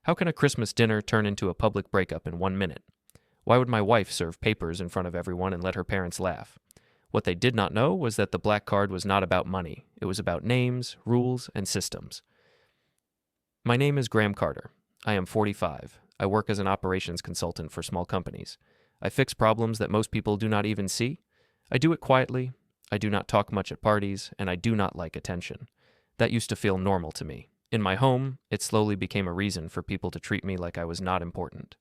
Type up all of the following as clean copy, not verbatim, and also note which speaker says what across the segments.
Speaker 1: How can a Christmas dinner turn into a public breakup in 1 minute? Why would my wife serve papers in front of everyone and let her parents laugh? What they did not know was that the black card was not about money. It was about names, rules, and systems. My name is Graham Carter. I am 45. I work as an operations consultant for small companies. I fix problems that most people do not even see. I do it quietly. I do not talk much at parties, and I do not like attention. That used to feel normal to me. In my home, it slowly became a reason for people to treat me like I was not important.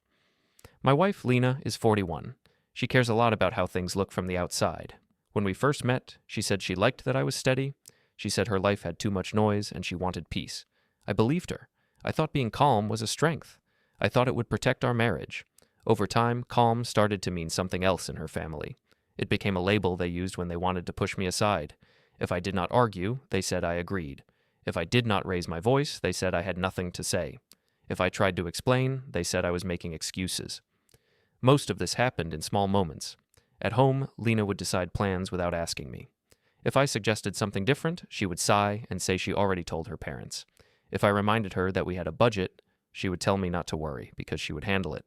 Speaker 1: My wife, Lena, is 41. She cares a lot about how things look from the outside. When we first met, she said she liked that I was steady. She said her life had too much noise and she wanted peace. I believed her. I thought being calm was a strength. I thought it would protect our marriage. Over time, calm started to mean something else in her family. It became a label they used when they wanted to push me aside. If I did not argue, they said I agreed. If I did not raise my voice, they said I had nothing to say. If I tried to explain, they said I was making excuses. Most of this happened in small moments. At home, Lena would decide plans without asking me. If I suggested something different, she would sigh and say she already told her parents. If I reminded her that we had a budget, she would tell me not to worry because she would handle it.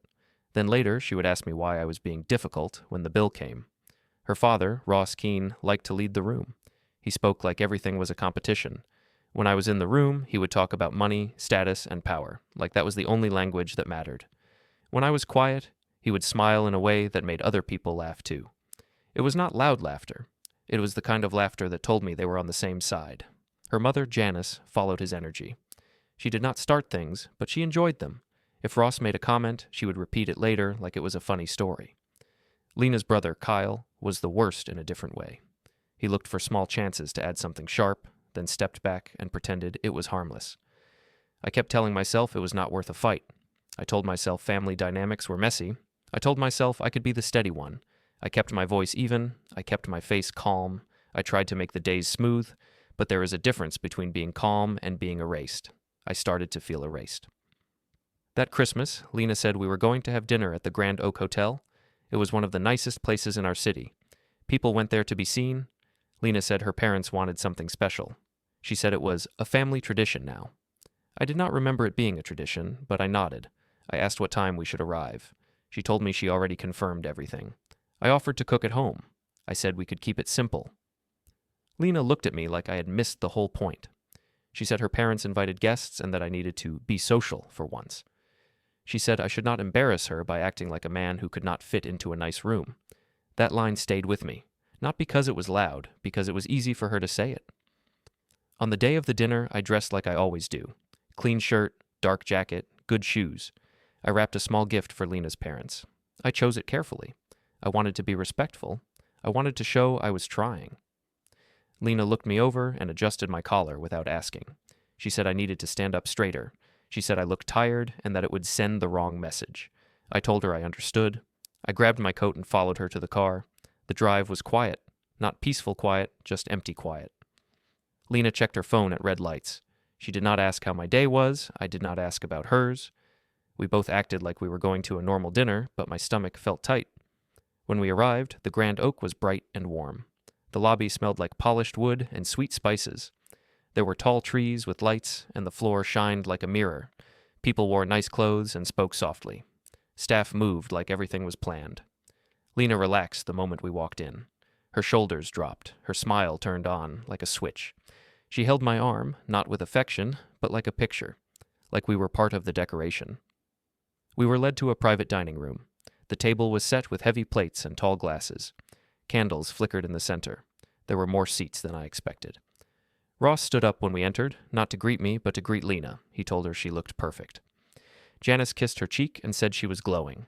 Speaker 1: Then later, she would ask me why I was being difficult when the bill came. Her father, Ross Keene, liked to lead the room. He spoke like everything was a competition. When I was in the room, he would talk about money, status, and power, like that was the only language that mattered. When I was quiet, he would smile in a way that made other people laugh too. It was not loud laughter. It was the kind of laughter that told me they were on the same side. Her mother, Janice, followed his energy. She did not start things, but she enjoyed them. If Ross made a comment, she would repeat it later like it was a funny story. Lena's brother, Kyle, was the worst in a different way. He looked for small chances to add something sharp, then stepped back and pretended it was harmless. I kept telling myself it was not worth a fight. I told myself family dynamics were messy. I told myself I could be the steady one. I kept my voice even. I kept my face calm. I tried to make the days smooth, but there is a difference between being calm and being erased. I started to feel erased. That Christmas, Lena said we were going to have dinner at the Grand Oak Hotel. It was one of the nicest places in our city. People went there to be seen. Lena said her parents wanted something special. She said it was a family tradition now. I did not remember it being a tradition, but I nodded. I asked what time we should arrive. She told me she already confirmed everything. I offered to cook at home. I said we could keep it simple. Lena looked at me like I had missed the whole point. She said her parents invited guests and that I needed to be social for once. She said I should not embarrass her by acting like a man who could not fit into a nice room. That line stayed with me, not because it was loud, because it was easy for her to say it. On the day of the dinner, I dressed like I always do. Clean shirt, dark jacket, good shoes. I wrapped a small gift for Lena's parents. I chose it carefully. I wanted to be respectful. I wanted to show I was trying. Lena looked me over and adjusted my collar without asking. She said I needed to stand up straighter. She said I looked tired and that it would send the wrong message. I told her I understood. I grabbed my coat and followed her to the car. The drive was quiet. Not peaceful quiet, just empty quiet. Lena checked her phone at red lights. She did not ask how my day was. I did not ask about hers. We both acted like we were going to a normal dinner, but my stomach felt tight. When we arrived, the Grand Oak was bright and warm. The lobby smelled like polished wood and sweet spices. There were tall trees with lights, and the floor shined like a mirror. People wore nice clothes and spoke softly. Staff moved like everything was planned. Lena relaxed the moment we walked in. Her shoulders dropped. Her smile turned on like a switch. She held my arm, not with affection, but like a picture, like we were part of the decoration. We were led to a private dining room. The table was set with heavy plates and tall glasses. Candles flickered in the center. There were more seats than I expected. Ross stood up when we entered, not to greet me, but to greet Lena. He told her she looked perfect. Janice kissed her cheek and said she was glowing.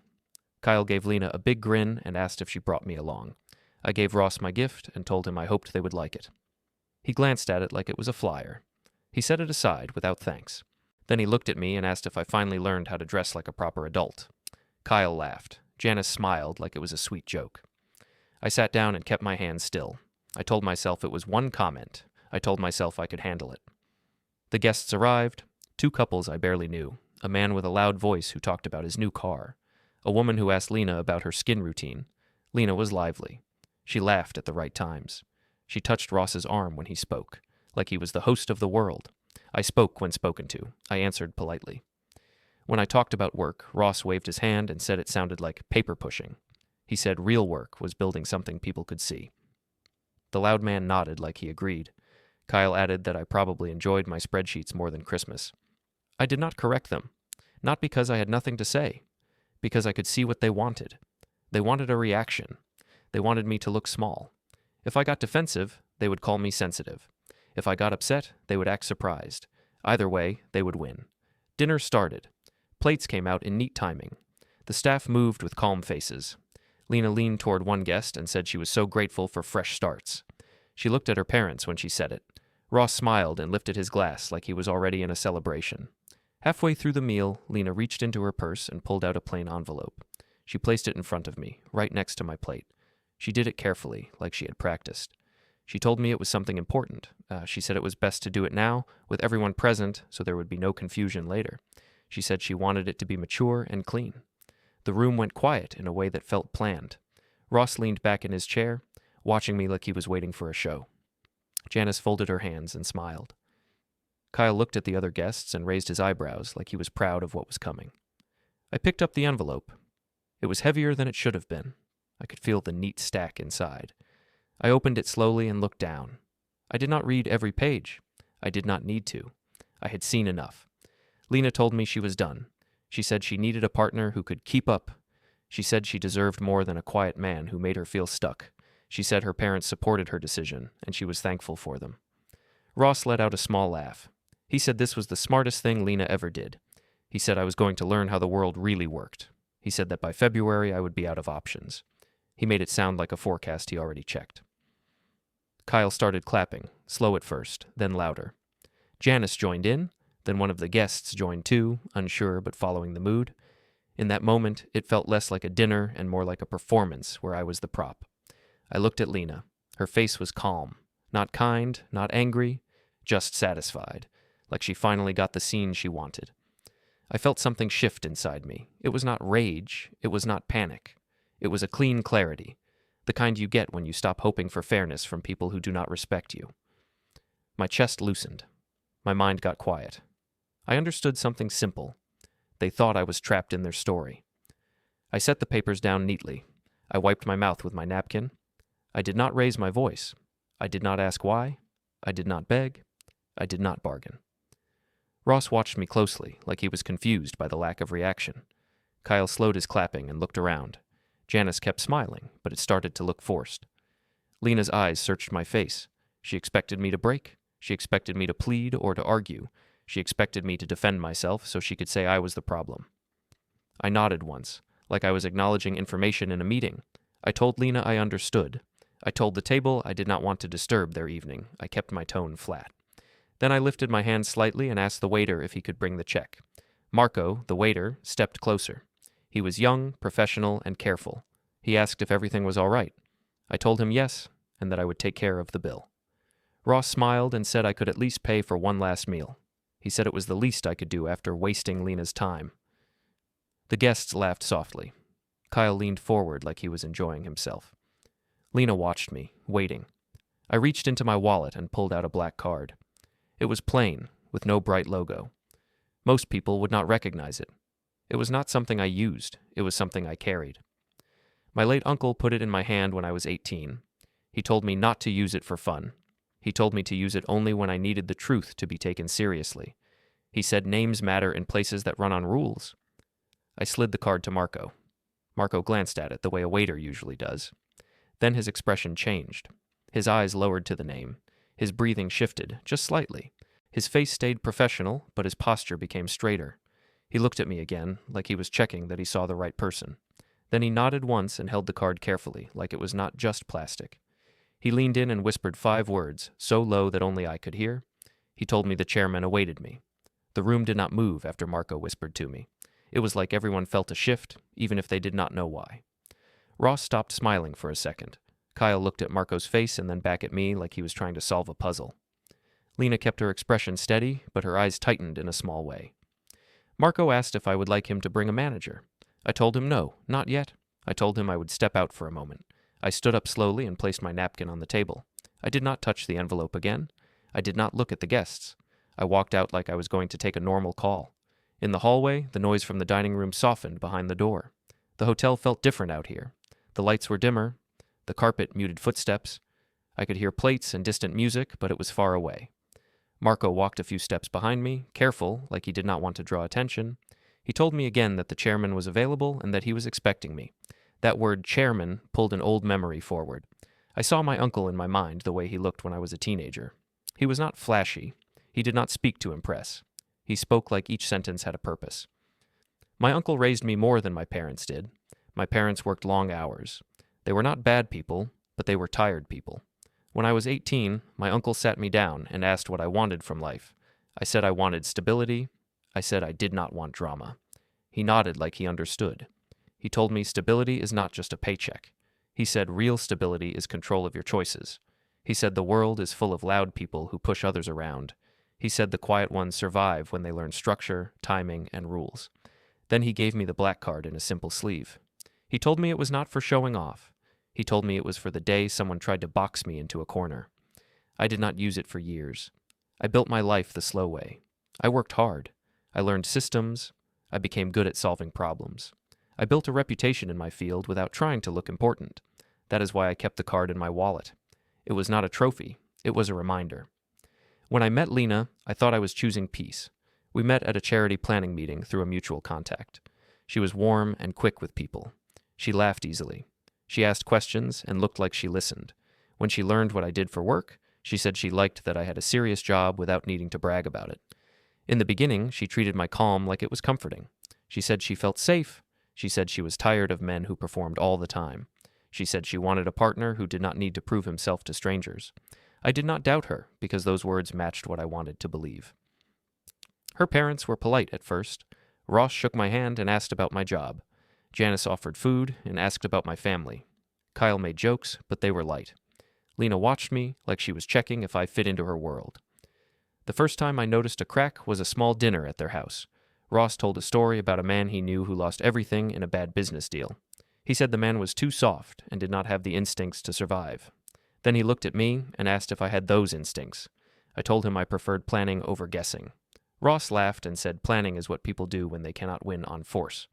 Speaker 1: Kyle gave Lena a big grin and asked if she brought me along. I gave Ross my gift and told him I hoped they would like it. He glanced at it like it was a flyer. He set it aside without thanks. Then he looked at me and asked if I finally learned how to dress like a proper adult. Kyle laughed. Janice smiled like it was a sweet joke. I sat down and kept my hands still. I told myself it was one comment. I told myself I could handle it. The guests arrived. 2 couples I barely knew. A man with a loud voice who talked about his new car. A woman who asked Lena about her skin routine. Lena was lively. She laughed at the right times. She touched Ross's arm when he spoke, like he was the host of the world. I spoke when spoken to. I answered politely. When I talked about work, Ross waved his hand and said it sounded like paper pushing. He said real work was building something people could see. The loud man nodded like he agreed. Kyle added that I probably enjoyed my spreadsheets more than Christmas. I did not correct them, not because I had nothing to say, because I could see what they wanted. They wanted a reaction. They wanted me to look small. If I got defensive, they would call me sensitive. If I got upset, they would act surprised. Either way, they would win. Dinner started. Plates came out in neat timing. The staff moved with calm faces. Lena leaned toward one guest and said she was so grateful for fresh starts. She looked at her parents when she said it. Ross smiled and lifted his glass like he was already in a celebration. Halfway through the meal, Lena reached into her purse and pulled out a plain envelope. She placed it in front of me, right next to my plate. She did it carefully, like she had practiced. She told me it was something important. She said it was best to do it now, with everyone present, so there would be no confusion later. She said she wanted it to be mature and clean. The room went quiet in a way that felt planned. Ross leaned back in his chair, watching me like he was waiting for a show. Janice folded her hands and smiled. Kyle looked at the other guests and raised his eyebrows like he was proud of what was coming. I picked up the envelope. It was heavier than it should have been. I could feel the neat stack inside. I opened it slowly and looked down. I did not read every page. I did not need to. I had seen enough. Lena told me she was done. She said she needed a partner who could keep up. She said she deserved more than a quiet man who made her feel stuck. She said her parents supported her decision, and she was thankful for them. Ross let out a small laugh. He said this was the smartest thing Lena ever did. He said I was going to learn how the world really worked. He said that by February I would be out of options. He made it sound like a forecast he already checked. Kyle started clapping, slow at first, then louder. Janice joined in, then one of the guests joined too, unsure but following the mood. In that moment, it felt less like a dinner and more like a performance where I was the prop. I looked at Lena. Her face was calm. Not kind, not angry, just satisfied, like she finally got the scene she wanted. I felt something shift inside me. It was not rage. It was not panic. It was a clean clarity, the kind you get when you stop hoping for fairness from people who do not respect you. My chest loosened. My mind got quiet. I understood something simple. They thought I was trapped in their story. I set the papers down neatly. I wiped my mouth with my napkin. I did not raise my voice. I did not ask why. I did not beg. I did not bargain. Ross watched me closely, like he was confused by the lack of reaction. Kyle slowed his clapping and looked around. Janice kept smiling, but it started to look forced. Lena's eyes searched my face. She expected me to break. She expected me to plead or to argue. She expected me to defend myself so she could say I was the problem. I nodded once, like I was acknowledging information in a meeting. I told Lena I understood. I told the table I did not want to disturb their evening. I kept my tone flat. Then I lifted my hand slightly and asked the waiter if he could bring the check. Marco, the waiter, stepped closer. He was young, professional, and careful. He asked if everything was all right. I told him yes, and that I would take care of the bill. Ross smiled and said I could at least pay for one last meal. He said it was the least I could do after wasting Lena's time. The guests laughed softly. Kyle leaned forward like he was enjoying himself. Lena watched me, waiting. I reached into my wallet and pulled out a black card. It was plain, with no bright logo. Most people would not recognize it. It was not something I used. It was something I carried. My late uncle put it in my hand when I was 18. He told me not to use it for fun. He told me to use it only when I needed the truth to be taken seriously. He said names matter in places that run on rules. I slid the card to Marco. Marco glanced at it the way a waiter usually does. Then his expression changed. His eyes lowered to the name. His breathing shifted, just slightly. His face stayed professional, but his posture became straighter. He looked at me again, like he was checking that he saw the right person. Then he nodded once and held the card carefully, like it was not just plastic. He leaned in and whispered 5 words, so low that only I could hear. He told me the chairman awaited me. The room did not move after Marco whispered to me. It was like everyone felt a shift, even if they did not know why. Ross stopped smiling for a second. Kyle looked at Marco's face and then back at me like he was trying to solve a puzzle. Lena kept her expression steady, but her eyes tightened in a small way. Marco asked if I would like him to bring a manager. I told him no, not yet. I told him I would step out for a moment. I stood up slowly and placed my napkin on the table. I did not touch the envelope again. I did not look at the guests. I walked out like I was going to take a normal call. In the hallway, the noise from the dining room softened behind the door. The hotel felt different out here. The lights were dimmer. The carpet muted footsteps. I could hear plates and distant music, but it was far away. Marco walked a few steps behind me, careful, like he did not want to draw attention. He told me again that the chairman was available and that he was expecting me. That word chairman pulled an old memory forward. I saw my uncle in my mind the way he looked when I was a teenager. He was not flashy. He did not speak to impress. He spoke like each sentence had a purpose. My uncle raised me more than my parents did. My parents worked long hours. They were not bad people, but they were tired people. When I was 18, my uncle sat me down and asked what I wanted from life. I said I wanted stability. I said I did not want drama. He nodded like he understood. He told me stability is not just a paycheck. He said real stability is control of your choices. He said the world is full of loud people who push others around. He said the quiet ones survive when they learn structure, timing, and rules. Then he gave me the black card in a simple sleeve. He told me it was not for showing off. He told me it was for the day someone tried to box me into a corner. I did not use it for years. I built my life the slow way. I worked hard. I learned systems. I became good at solving problems. I built a reputation in my field without trying to look important. That is why I kept the card in my wallet. It was not a trophy. It was a reminder. When I met Lena, I thought I was choosing peace. We met at a charity planning meeting through a mutual contact. She was warm and quick with people. She laughed easily. She asked questions and looked like she listened. When she learned what I did for work, she said she liked that I had a serious job without needing to brag about it. In the beginning, she treated my calm like it was comforting. She said she felt safe. She said she was tired of men who performed all the time. She said she wanted a partner who did not need to prove himself to strangers. I did not doubt her, because those words matched what I wanted to believe. Her parents were polite at first. Ross shook my hand and asked about my job. Janice offered food and asked about my family. Kyle made jokes, but they were light. Lena watched me like she was checking if I fit into her world. The first time I noticed a crack was a small dinner at their house. Ross told a story about a man he knew who lost everything in a bad business deal. He said the man was too soft and did not have the instincts to survive. Then he looked at me and asked if I had those instincts. I told him I preferred planning over guessing. Ross laughed and said planning is what people do when they cannot win on force.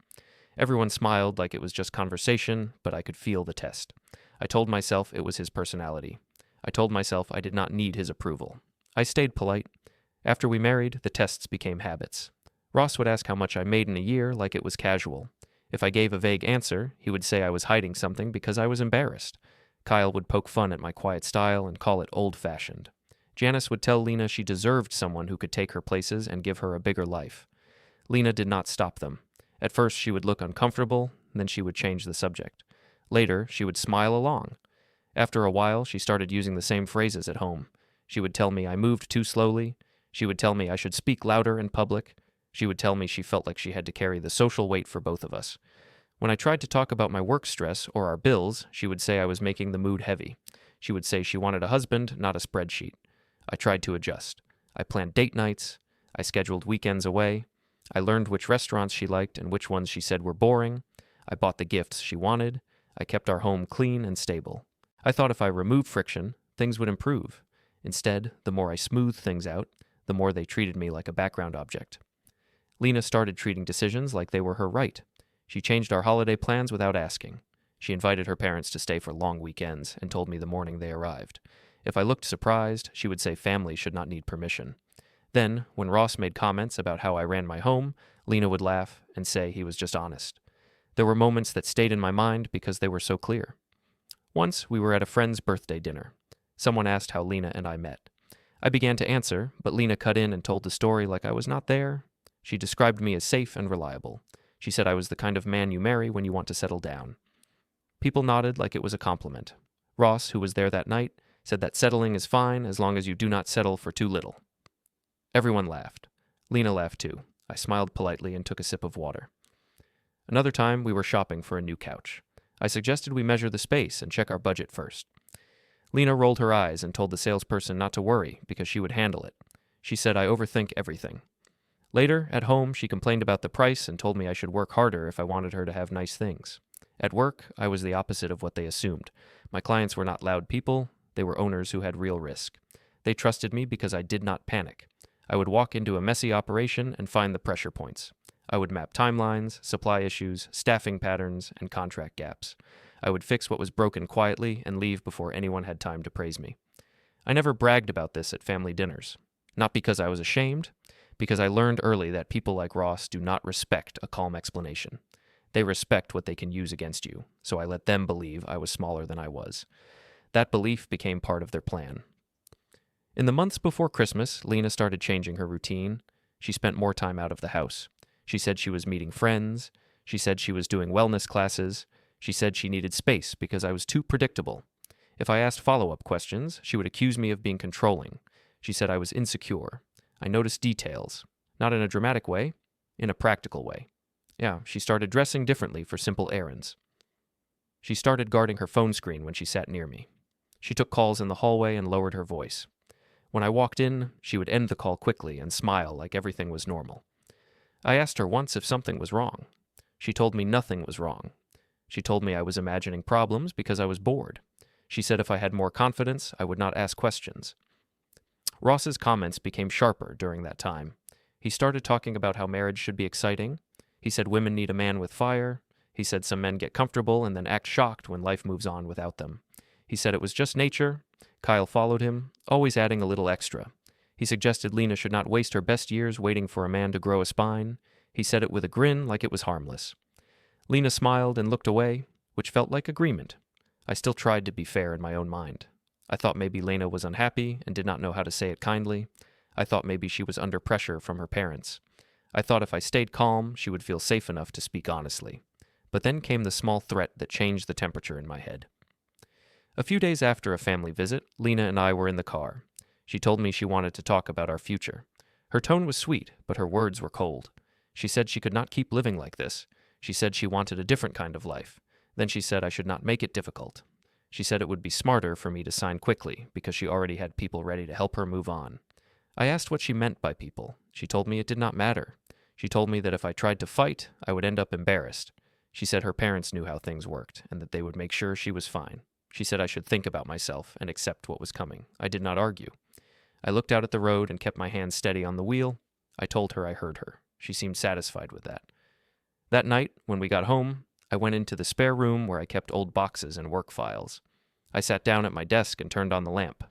Speaker 1: Everyone smiled like it was just conversation, but I could feel the test. I told myself it was his personality. I told myself I did not need his approval. I stayed polite. After we married, the tests became habits. Ross would ask how much I made in a year like it was casual. If I gave a vague answer, he would say I was hiding something because I was embarrassed. Kyle would poke fun at my quiet style and call it old-fashioned. Janice would tell Lena she deserved someone who could take her places and give her a bigger life. Lena did not stop them. At first, she would look uncomfortable, then she would change the subject. Later, she would smile along. After a while, she started using the same phrases at home. She would tell me I moved too slowly. She would tell me I should speak louder in public. She would tell me she felt like she had to carry the social weight for both of us. When I tried to talk about my work stress or our bills, she would say I was making the mood heavy. She would say she wanted a husband, not a spreadsheet. I tried to adjust. I planned date nights. I scheduled weekends away. I learned which restaurants she liked and which ones she said were boring. I bought the gifts she wanted. I kept our home clean and stable. I thought if I removed friction, things would improve. Instead, the more I smoothed things out, the more they treated me like a background object. Lena started treating decisions like they were her right. She changed our holiday plans without asking. She invited her parents to stay for long weekends and told me the morning they arrived. If I looked surprised, she would say family should not need permission. Then, when Ross made comments about how I ran my home, Lena would laugh and say he was just honest. There were moments that stayed in my mind because they were so clear. Once, we were at a friend's birthday dinner. Someone asked how Lena and I met. I began to answer, but Lena cut in and told the story like I was not there. She described me as safe and reliable. She said I was the kind of man you marry when you want to settle down. People nodded like it was a compliment. Ross, who was there that night, said that settling is fine as long as you do not settle for too little. Everyone laughed. Lena laughed too. I smiled politely and took a sip of water. Another time, we were shopping for a new couch. I suggested we measure the space and check our budget first. Lena rolled her eyes and told the salesperson not to worry because she would handle it. She said I overthink everything. Later, at home, she complained about the price and told me I should work harder if I wanted her to have nice things. At work, I was the opposite of what they assumed. My clients were not loud people. They were owners who had real risk. They trusted me because I did not panic. I would walk into a messy operation and find the pressure points. I would map timelines, supply issues, staffing patterns, and contract gaps. I would fix what was broken quietly and leave before anyone had time to praise me. I never bragged about this at family dinners. Not because I was ashamed, because I learned early that people like Ross do not respect a calm explanation. They respect what they can use against you, so I let them believe I was smaller than I was. That belief became part of their plan. In the months before Christmas, Lena started changing her routine. She spent more time out of the house. She said she was meeting friends. She said she was doing wellness classes. She said she needed space because I was too predictable. If I asked follow-up questions, she would accuse me of being controlling. She said I was insecure. I noticed details, not in a dramatic way, in a practical way. Yeah, she started dressing differently for simple errands. She started guarding her phone screen when she sat near me. She took calls in the hallway and lowered her voice. When I walked in, she would end the call quickly and smile like everything was normal. I asked her once if something was wrong. She told me nothing was wrong. She told me I was imagining problems because I was bored. She said if I had more confidence, I would not ask questions. Ross's comments became sharper during that time. He started talking about how marriage should be exciting. He said women need a man with fire. He said some men get comfortable and then act shocked when life moves on without them. He said it was just nature. Kyle followed him, always adding a little extra. He suggested Lena should not waste her best years waiting for a man to grow a spine. He said it with a grin like it was harmless. Lena smiled and looked away, which felt like agreement. I still tried to be fair in my own mind. I thought maybe Lena was unhappy and did not know how to say it kindly. I thought maybe she was under pressure from her parents. I thought if I stayed calm, she would feel safe enough to speak honestly. But then came the small threat that changed the temperature in my head. A few days after a family visit, Lena and I were in the car. She told me she wanted to talk about our future. Her tone was sweet, but her words were cold. She said she could not keep living like this. She said she wanted a different kind of life. Then she said I should not make it difficult. She said it would be smarter for me to sign quickly because she already had people ready to help her move on. I asked what she meant by people. She told me it did not matter. She told me that if I tried to fight, I would end up embarrassed. She said her parents knew how things worked and that they would make sure she was fine. She said I should think about myself and accept what was coming. I did not argue. I looked out at the road and kept my hands steady on the wheel. I told her I heard her. She seemed satisfied with that. That night, when we got home, I went into the spare room where I kept old boxes and work files. I sat down at my desk and turned on the lamp.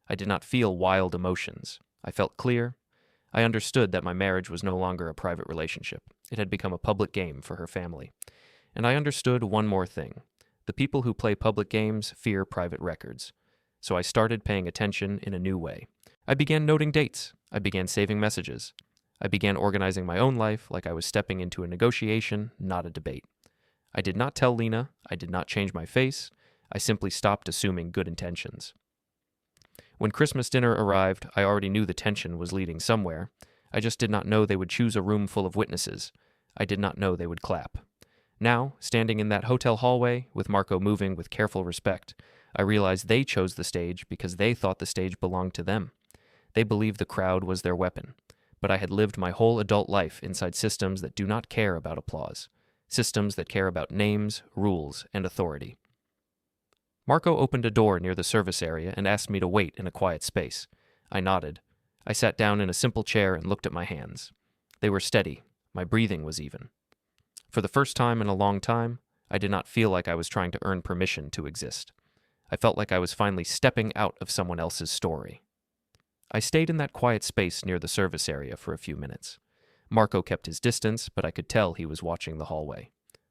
Speaker 1: I did not feel wild emotions. I felt clear. I understood that my marriage was no longer a private relationship. It had become a public game for her family. And I understood one more thing. The people who play public games fear private records. So I started paying attention in a new way. I began noting dates. I began saving messages. I began organizing my own life like I was stepping into a negotiation, not a debate. I did not tell Lena. I did not change my face. I simply stopped assuming good intentions. When Christmas dinner arrived, I already knew the tension was leading somewhere. I just did not know they would choose a room full of witnesses. I did not know they would clap. Now, standing in that hotel hallway, with Marco moving with careful respect, I realized they chose the stage because they thought the stage belonged to them. They believed the crowd was their weapon. But I had lived my whole adult life inside systems that do not care about applause. Systems that care about names, rules, and authority. Marco opened a door near the service area and asked me to wait in a quiet space. I nodded. I sat down in a simple chair and looked at my hands. They were steady. My breathing was even. For the first time in a long time, I did not feel like I was trying to earn permission to exist. I felt like I was finally stepping out of someone else's story. I stayed in that quiet space near the service area for a few minutes. Marco kept his distance, but I could tell he was watching the hallway.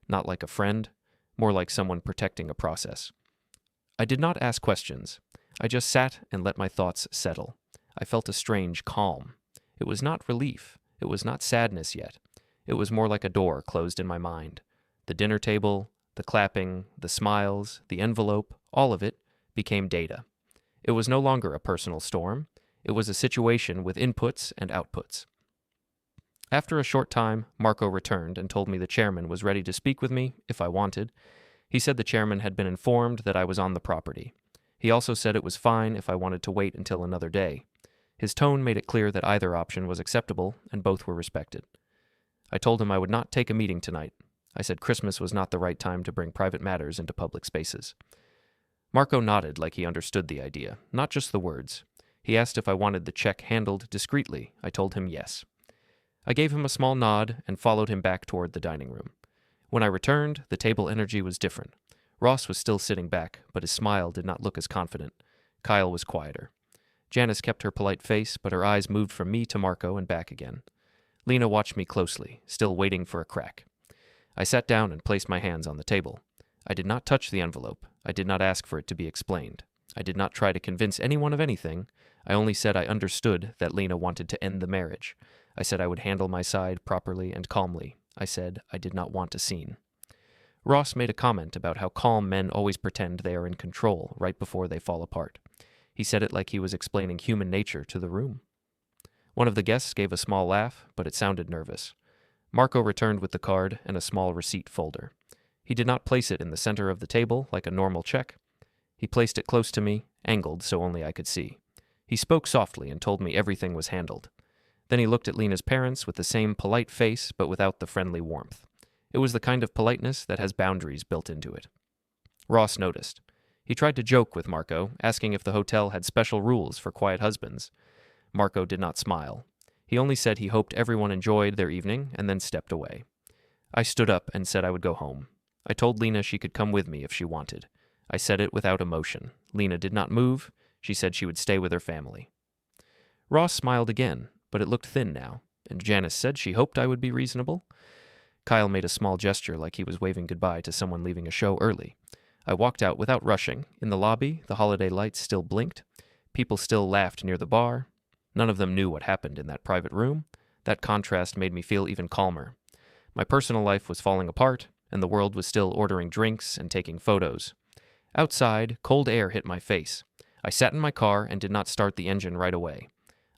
Speaker 1: Not like a friend, more like someone protecting a process. I did not ask questions. I just sat and let my thoughts settle. I felt a strange calm. It was not relief. It was not sadness yet. It was more like a door closed in my mind. The dinner table, the clapping, the smiles, the envelope, all of it became data. It was no longer a personal storm. It was a situation with inputs and outputs. After a short time, Marco returned and told me the chairman was ready to speak with me if I wanted. He said the chairman had been informed that I was on the property. He also said it was fine if I wanted to wait until another day. His tone made it clear that either option was acceptable and both were respected. I told him I would not take a meeting tonight. I said Christmas was not the right time to bring private matters into public spaces. Marco nodded like he understood the idea, not just the words. He asked if I wanted the check handled discreetly. I told him yes. I gave him a small nod and followed him back toward the dining room. When I returned, the table energy was different. Ross was still sitting back, but his smile did not look as confident. Kyle was quieter. Janice kept her polite face, but her eyes moved from me to Marco and back again. Lena watched me closely, still waiting for a crack. I sat down and placed my hands on the table. I did not touch the envelope. I did not ask for it to be explained. I did not try to convince anyone of anything. I only said I understood that Lena wanted to end the marriage. I said I would handle my side properly and calmly. I said I did not want a scene. Ross made a comment about how calm men always pretend they are in control right before they fall apart. He said it like he was explaining human nature to the room. One of the guests gave a small laugh, but it sounded nervous. Marco returned with the card and a small receipt folder. He did not place it in the center of the table like a normal check. He placed it close to me, angled so only I could see. He spoke softly and told me everything was handled. Then he looked at Lena's parents with the same polite face but without the friendly warmth. It was the kind of politeness that has boundaries built into it. Ross noticed. He tried to joke with Marco, asking if the hotel had special rules for quiet husbands. Marco did not smile. He only said he hoped everyone enjoyed their evening and then stepped away. I stood up and said I would go home. I told Lena she could come with me if she wanted. I said it without emotion. Lena did not move. She said she would stay with her family. Ross smiled again, but it looked thin now, and Janice said she hoped I would be reasonable. Kyle made a small gesture like he was waving goodbye to someone leaving a show early. I walked out without rushing. In the lobby, the holiday lights still blinked. People still laughed near the bar. None of them knew what happened in that private room. That contrast made me feel even calmer. My personal life was falling apart, and the world was still ordering drinks and taking photos. Outside, cold air hit my face. I sat in my car and did not start the engine right away.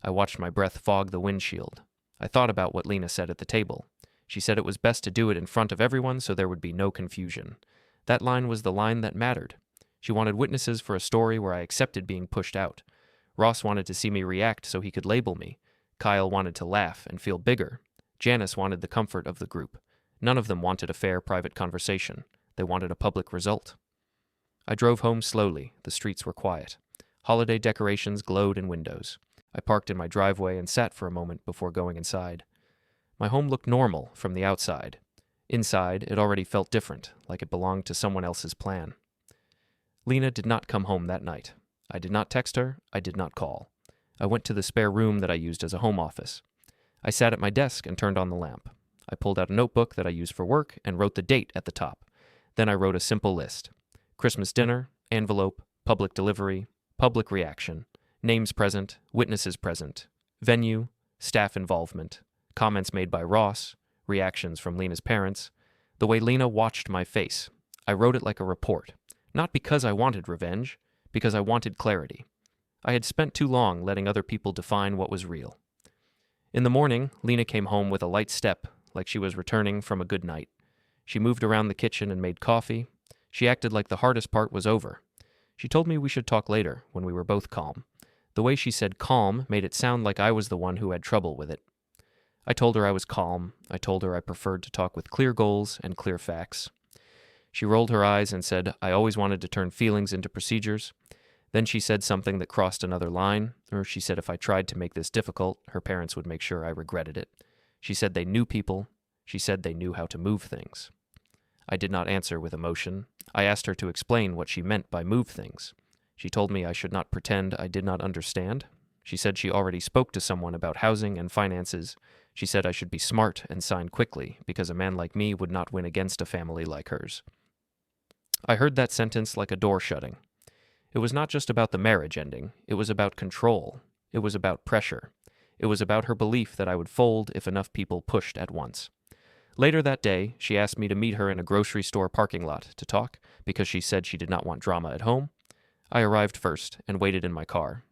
Speaker 1: I watched my breath fog the windshield. I thought about what Lena said at the table. She said it was best to do it in front of everyone so there would be no confusion. That line was the line that mattered. She wanted witnesses for a story where I accepted being pushed out. Ross wanted to see me react so he could label me. Kyle wanted to laugh and feel bigger. Janice wanted the comfort of the group. None of them wanted a fair private conversation. They wanted a public result. I drove home slowly. The streets were quiet. Holiday decorations glowed in windows. I parked in my driveway and sat for a moment before going inside. My home looked normal from the outside. Inside, it already felt different, like it belonged to someone else's plan. Lena did not come home that night. I did not text her. I did not call. I went to the spare room that I used as a home office. I sat at my desk and turned on the lamp. I pulled out a notebook that I used for work and wrote the date at the top. Then I wrote a simple list. Christmas dinner, envelope, public delivery, public reaction, names present, witnesses present, venue, staff involvement, comments made by Ross, reactions from Lena's parents, the way Lena watched my face. I wrote it like a report, not because I wanted revenge, because I wanted clarity. I had spent too long letting other people define what was real. In the morning, Lena came home with a light step, like she was returning from a good night. She moved around the kitchen and made coffee. She acted like the hardest part was over. She told me we should talk later, when we were both calm. The way she said calm made it sound like I was the one who had trouble with it. I told her I was calm. I told her I preferred to talk with clear goals and clear facts. She rolled her eyes and said I always wanted to turn feelings into procedures. Then she said something that crossed another line, or she said if I tried to make this difficult, her parents would make sure I regretted it. She said they knew people. She said they knew how to move things. I did not answer with emotion. I asked her to explain what she meant by move things. She told me I should not pretend I did not understand. She said she already spoke to someone about housing and finances. She said I should be smart and sign quickly, because a man like me would not win against a family like hers. I heard that sentence like a door shutting. It was not just about the marriage ending. It was about control. It was about pressure. It was about her belief that I would fold if enough people pushed at once. Later that day, she asked me to meet her in a grocery store parking lot to talk, because she said she did not want drama at home. I arrived first and waited in my car.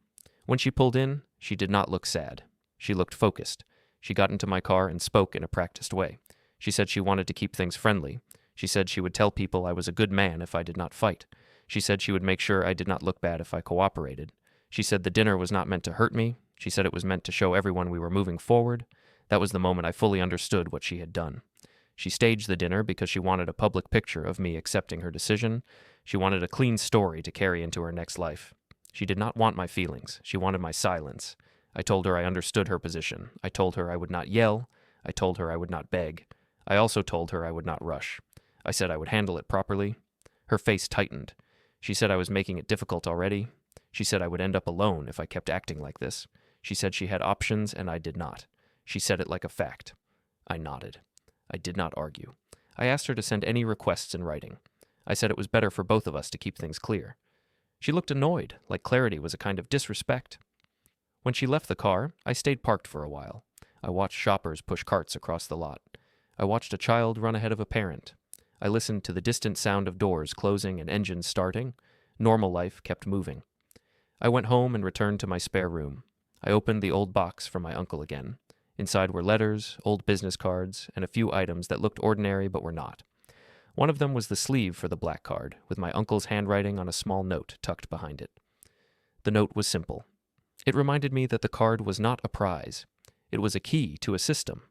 Speaker 1: When she pulled in, she did not look sad. She looked focused. She got into my car and spoke in a practiced way. She said she wanted to keep things friendly. She said she would tell people I was a good man if I did not fight. She said she would make sure I did not look bad if I cooperated. She said the dinner was not meant to hurt me. She said it was meant to show everyone we were moving forward. That was the moment I fully understood what she had done. She staged the dinner because she wanted a public picture of me accepting her decision. She wanted a clean story to carry into her next life. She did not want my feelings. She wanted my silence. I told her I understood her position. I told her I would not yell. I told her I would not beg. I also told her I would not rush. I said I would handle it properly. Her face tightened. She said I was making it difficult already. She said I would end up alone if I kept acting like this. She said she had options and I did not. She said it like a fact. I nodded. I did not argue. I asked her to send any requests in writing. I said it was better for both of us to keep things clear. She looked annoyed, like clarity was a kind of disrespect. When she left the car, I stayed parked for a while. I watched shoppers push carts across the lot. I watched a child run ahead of a parent. I listened to the distant sound of doors closing and engines starting. Normal life kept moving. I went home and returned to my spare room. I opened the old box from my uncle again. Inside were letters, old business cards, and a few items that looked ordinary but were not. One of them was the sleeve for the black card, with my uncle's handwriting on a small note tucked behind it. The note was simple. It reminded me that the card was not a prize. It was a key to a system.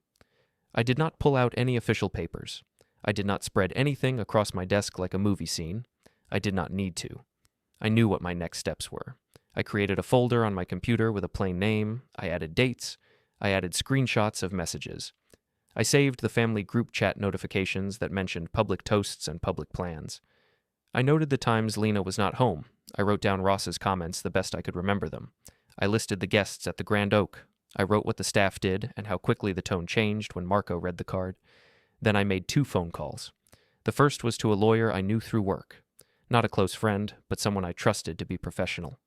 Speaker 1: I did not pull out any official papers. I did not spread anything across my desk like a movie scene. I did not need to. I knew what my next steps were. I created a folder on my computer with a plain name. I added dates. I added screenshots of messages. I saved the family group chat notifications that mentioned public toasts and public plans. I noted the times Lena was not home. I wrote down Ross's comments the best I could remember them. I listed the guests at the Grand Oak. I wrote what the staff did and how quickly the tone changed when Marco read the card. Then I made 2 phone calls. The first was to a lawyer I knew through work. Not a close friend, but someone I trusted to be professional.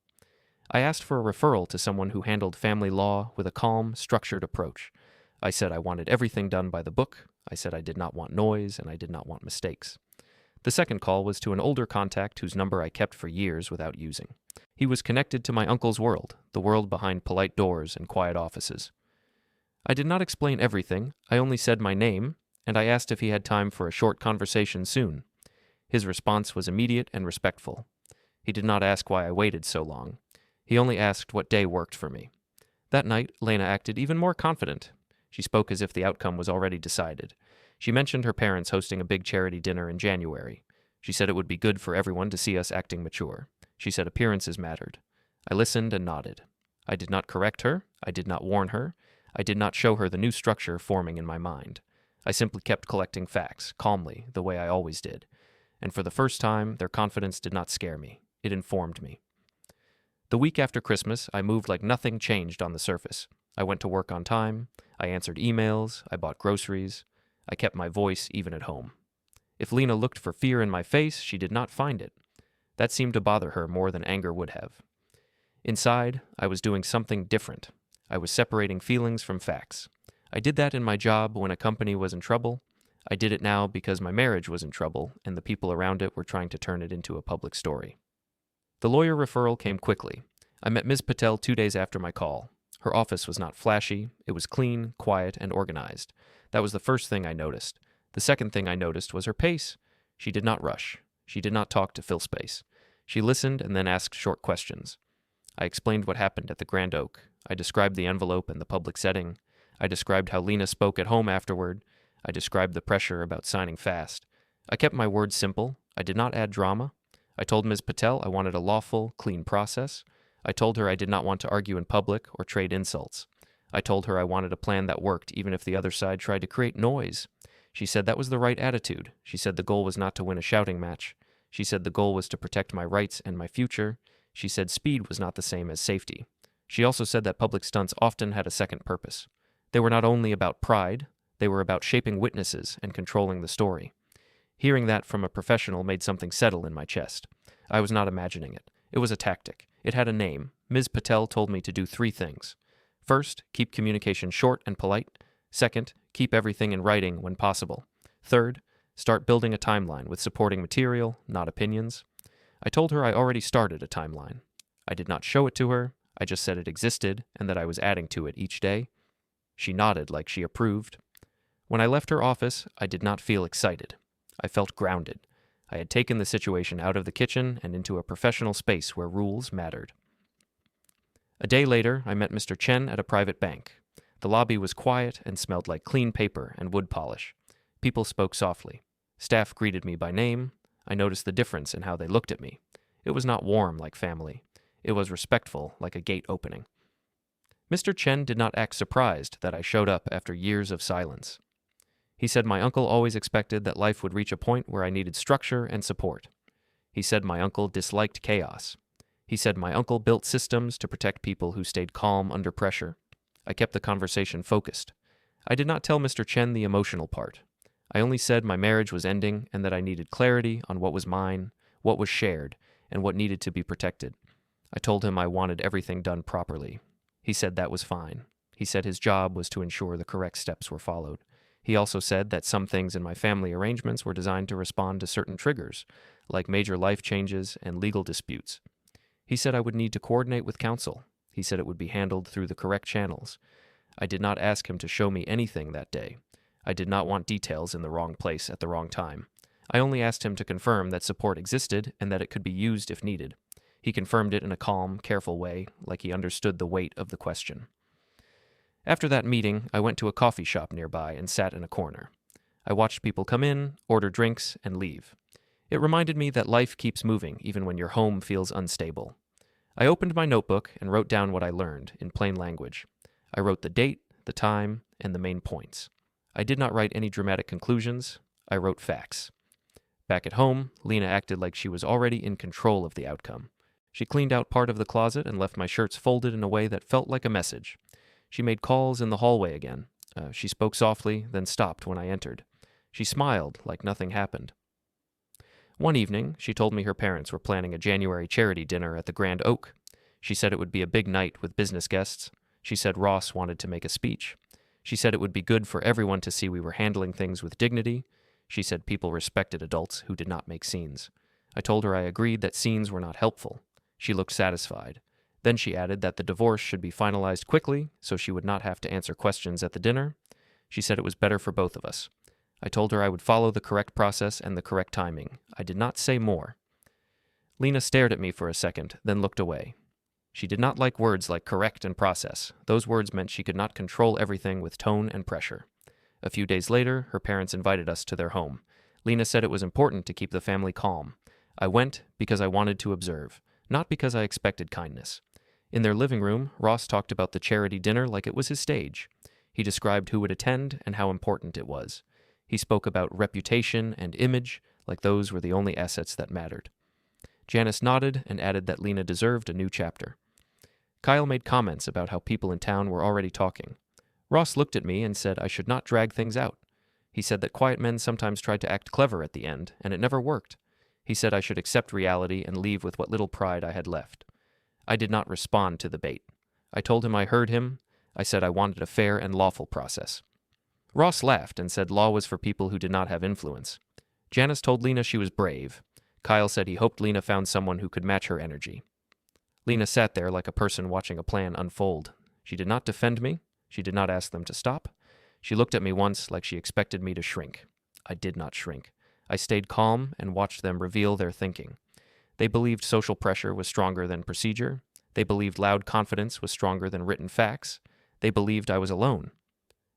Speaker 1: I asked for a referral to someone who handled family law with a calm, structured approach. I said I wanted everything done by the book. I said I did not want noise and I did not want mistakes. The second call was to an older contact whose number I kept for years without using. He was connected to my uncle's world, the world behind polite doors and quiet offices. I did not explain everything. I only said my name, and I asked if he had time for a short conversation soon. His response was immediate and respectful. He did not ask why I waited so long. He only asked what day worked for me. That night, Lena acted even more confident. She spoke as if the outcome was already decided. She mentioned her parents hosting a big charity dinner in January. She said it would be good for everyone to see us acting mature. She said appearances mattered. I listened and nodded. I did not correct her. I did not warn her. I did not show her the new structure forming in my mind. I simply kept collecting facts, calmly, the way I always did. And for the first time, their confidence did not scare me. It informed me. The week after Christmas, I moved like nothing changed on the surface. I went to work on time. I answered emails. I bought groceries. I kept my voice even at home. If Lena looked for fear in my face, she did not find it. That seemed to bother her more than anger would have. Inside, I was doing something different. I was separating feelings from facts. I did that in my job when a company was in trouble. I did it now because my marriage was in trouble and the people around it were trying to turn it into a public story. The lawyer referral came quickly. I met Ms. Patel 2 days after my call. Her office was not flashy. It was clean, quiet, and organized. That was the first thing I noticed. The second thing I noticed was her pace. She did not rush. She did not talk to fill space. She listened and then asked short questions. I explained what happened at the Grand Oak. I described the envelope and the public setting. I described how Lena spoke at home afterward. I described the pressure about signing fast. I kept my words simple. I did not add drama. I told Ms. Patel I wanted a lawful, clean process. I told her I did not want to argue in public or trade insults. I told her I wanted a plan that worked even if the other side tried to create noise. She said that was the right attitude. She said the goal was not to win a shouting match. She said the goal was to protect my rights and my future. She said speed was not the same as safety. She also said that public stunts often had a second purpose. They were not only about pride, they were about shaping witnesses and controlling the story. Hearing that from a professional made something settle in my chest. I was not imagining it. It was a tactic. It had a name. Ms. Patel told me to do 3 things. First, keep communication short and polite. Second, keep everything in writing when possible. Third, start building a timeline with supporting material, not opinions. I told her I already started a timeline. I did not show it to her. I just said it existed and that I was adding to it each day. She nodded like she approved. When I left her office, I did not feel excited. I felt grounded. I had taken the situation out of the kitchen and into a professional space where rules mattered. A day later, I met Mr. Chen at a private bank. The lobby was quiet and smelled like clean paper and wood polish. People spoke softly. Staff greeted me by name. I noticed the difference in how they looked at me. It was not warm like family. It was respectful like a gate opening. Mr. Chen did not act surprised that I showed up after years of silence. He said my uncle always expected that life would reach a point where I needed structure and support. He said my uncle disliked chaos. He said my uncle built systems to protect people who stayed calm under pressure. I kept the conversation focused. I did not tell Mr. Chen the emotional part. I only said my marriage was ending and that I needed clarity on what was mine, what was shared, and what needed to be protected. I told him I wanted everything done properly. He said that was fine. He said his job was to ensure the correct steps were followed. He also said that some things in my family arrangements were designed to respond to certain triggers, like major life changes and legal disputes. He said I would need to coordinate with counsel. He said it would be handled through the correct channels. I did not ask him to show me anything that day. I did not want details in the wrong place at the wrong time. I only asked him to confirm that support existed and that it could be used if needed. He confirmed it in a calm, careful way, like he understood the weight of the question. After that meeting, I went to a coffee shop nearby and sat in a corner. I watched people come in, order drinks, and leave. It reminded me that life keeps moving even when your home feels unstable. I opened my notebook and wrote down what I learned in plain language. I wrote the date, the time, and the main points. I did not write any dramatic conclusions. I wrote facts. Back at home, Lena acted like she was already in control of the outcome. She cleaned out part of the closet and left my shirts folded in a way that felt like a message. She made calls in the hallway again. She spoke softly, then stopped when I entered. She smiled like nothing happened. One evening, she told me her parents were planning a January charity dinner at the Grand Oak. She said it would be a big night with business guests. She said Ross wanted to make a speech. She said it would be good for everyone to see we were handling things with dignity. She said people respected adults who did not make scenes. I told her I agreed that scenes were not helpful. She looked satisfied. Then she added that the divorce should be finalized quickly so she would not have to answer questions at the dinner. She said it was better for both of us. I told her I would follow the correct process and the correct timing. I did not say more. Lena stared at me for a second, then looked away. She did not like words like correct and process. Those words meant she could not control everything with tone and pressure. A few days later, her parents invited us to their home. Lena said it was important to keep the family calm. I went because I wanted to observe, not because I expected kindness. In their living room, Ross talked about the charity dinner like it was his stage. He described who would attend and how important it was. He spoke about reputation and image like those were the only assets that mattered. Janice nodded and added that Lena deserved a new chapter. Kyle made comments about how people in town were already talking. Ross looked at me and said I should not drag things out. He said that quiet men sometimes tried to act clever at the end, and it never worked. He said I should accept reality and leave with what little pride I had left. I did not respond to the bait. I told him I heard him. I said I wanted a fair and lawful process. Ross laughed and said law was for people who did not have influence. Janice told Lena she was brave. Kyle said he hoped Lena found someone who could match her energy. Lena sat there like a person watching a plan unfold. She did not defend me. She did not ask them to stop. She looked at me once like she expected me to shrink. I did not shrink. I stayed calm and watched them reveal their thinking. They believed social pressure was stronger than procedure. They believed loud confidence was stronger than written facts. They believed I was alone.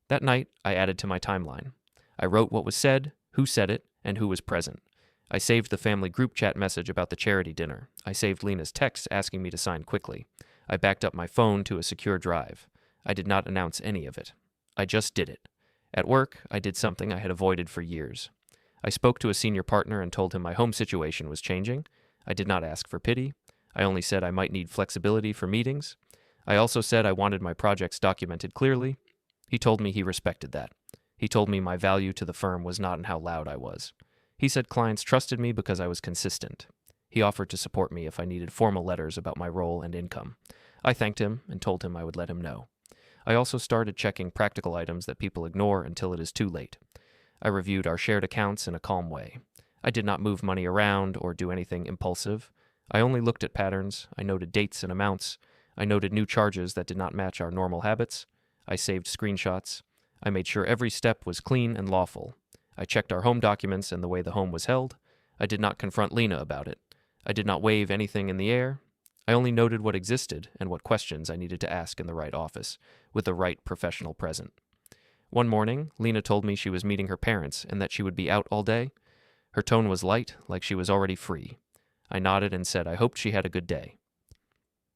Speaker 1: That night, I added to my timeline. I wrote what was said, who said it, and who was present. I saved the family group chat message about the charity dinner. I saved Lena's text asking me to sign quickly. I backed up my phone to a secure drive. I did not announce any of it. I just did it. At work, I did something I had avoided for years. I spoke to a senior partner and told him my home situation was changing. I did not ask for pity. I only said I might need flexibility for meetings. I also said I wanted my projects documented clearly. He told me he respected that. He told me my value to the firm was not in how loud I was. He said clients trusted me because I was consistent. He offered to support me if I needed formal letters about my role and income. I thanked him and told him I would let him know. I also started checking practical items that people ignore until it is too late. I reviewed our shared accounts in a calm way. I did not move money around or do anything impulsive. I only looked at patterns. I noted dates and amounts. I noted new charges that did not match our normal habits. I saved screenshots. I made sure every step was clean and lawful. I checked our home documents and the way the home was held. I did not confront Lena about it. I did not wave anything in the air. I only noted what existed and what questions I needed to ask in the right office, with the right professional present. One morning, Lena told me she was meeting her parents and that she would be out all day. Her tone was light, like she was already free. I nodded and said I hoped she had a good day.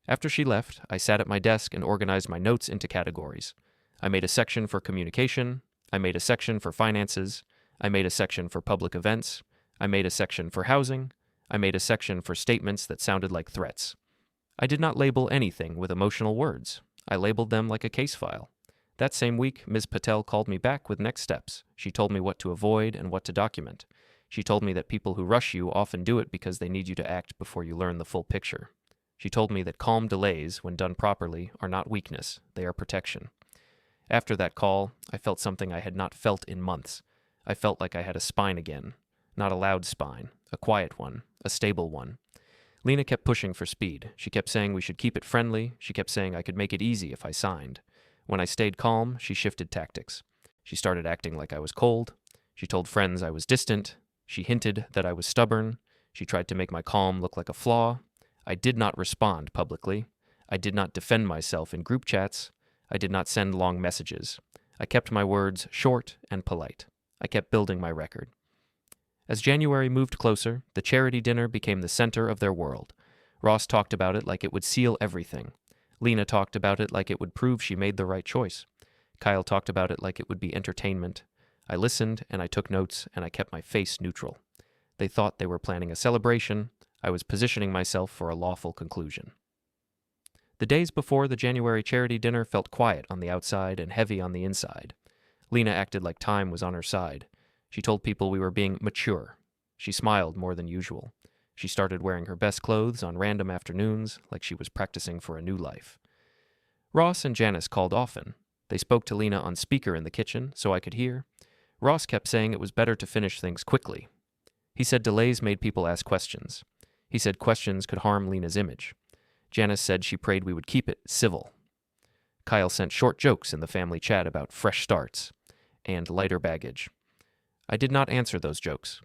Speaker 1: After she left, I sat at my desk and organized my notes into categories. I made a section for communication. I made a section for finances. I made a section for public events. I made a section for housing. I made a section for statements that sounded like threats. I did not label anything with emotional words. I labeled them like a case file. That same week, Ms. Patel called me back with next steps. She told me what to avoid and what to document. She told me that people who rush you often do it because they need you to act before you learn the full picture. She told me that calm delays, when done properly, are not weakness, they are protection. After that call, I felt something I had not felt in months. I felt like I had a spine again. Not a loud spine, a quiet one, a stable one. Lena kept pushing for speed. She kept saying we should keep it friendly. She kept saying I could make it easy if I signed. When I stayed calm, she shifted tactics. She started acting like I was cold. She told friends I was distant. She hinted that I was stubborn. She tried to make my calm look like a flaw. I did not respond publicly. I did not defend myself in group chats. I did not send long messages. I kept my words short and polite. I kept building my record. As January moved closer, the charity dinner became the center of their world. Ross talked about it like it would seal everything. Lena talked about it like it would prove she made the right choice. Kyle talked about it like it would be entertainment. I listened, and I took notes, and I kept my face neutral. They thought they were planning a celebration. I was positioning myself for a lawful conclusion. The days before the January charity dinner felt quiet on the outside and heavy on the inside. Lena acted like time was on her side. She told people we were being mature. She smiled more than usual. She started wearing her best clothes on random afternoons, like she was practicing for a new life. Ross and Janice called often. They spoke to Lena on speaker in the kitchen, so I could hear. Ross kept saying it was better to finish things quickly. He said delays made people ask questions. He said questions could harm Lena's image. Janice said she prayed we would keep it civil. Kyle sent short jokes in the family chat about fresh starts and lighter baggage. I did not answer those jokes.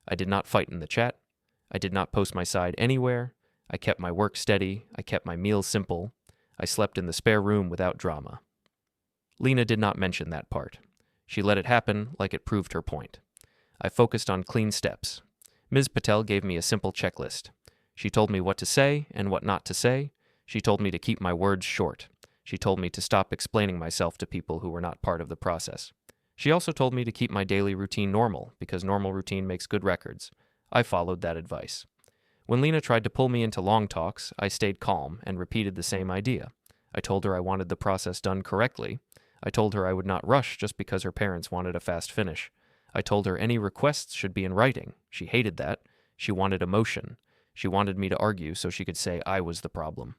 Speaker 1: I did not fight in the chat. I did not post my side anywhere. I kept my work steady. I kept my meals simple. I slept in the spare room without drama. Lena did not mention that part. She let it happen like it proved her point. I focused on clean steps. Ms. Patel gave me a simple checklist. She told me what to say and what not to say. She told me to keep my words short. She told me to stop explaining myself to people who were not part of the process. She also told me to keep my daily routine normal, because normal routine makes good records. I followed that advice. When Lena tried to pull me into long talks, I stayed calm and repeated the same idea. I told her I wanted the process done correctly. I told her I would not rush just because her parents wanted a fast finish. I told her any requests should be in writing. She hated that. She wanted emotion. She wanted me to argue so she could say I was the problem.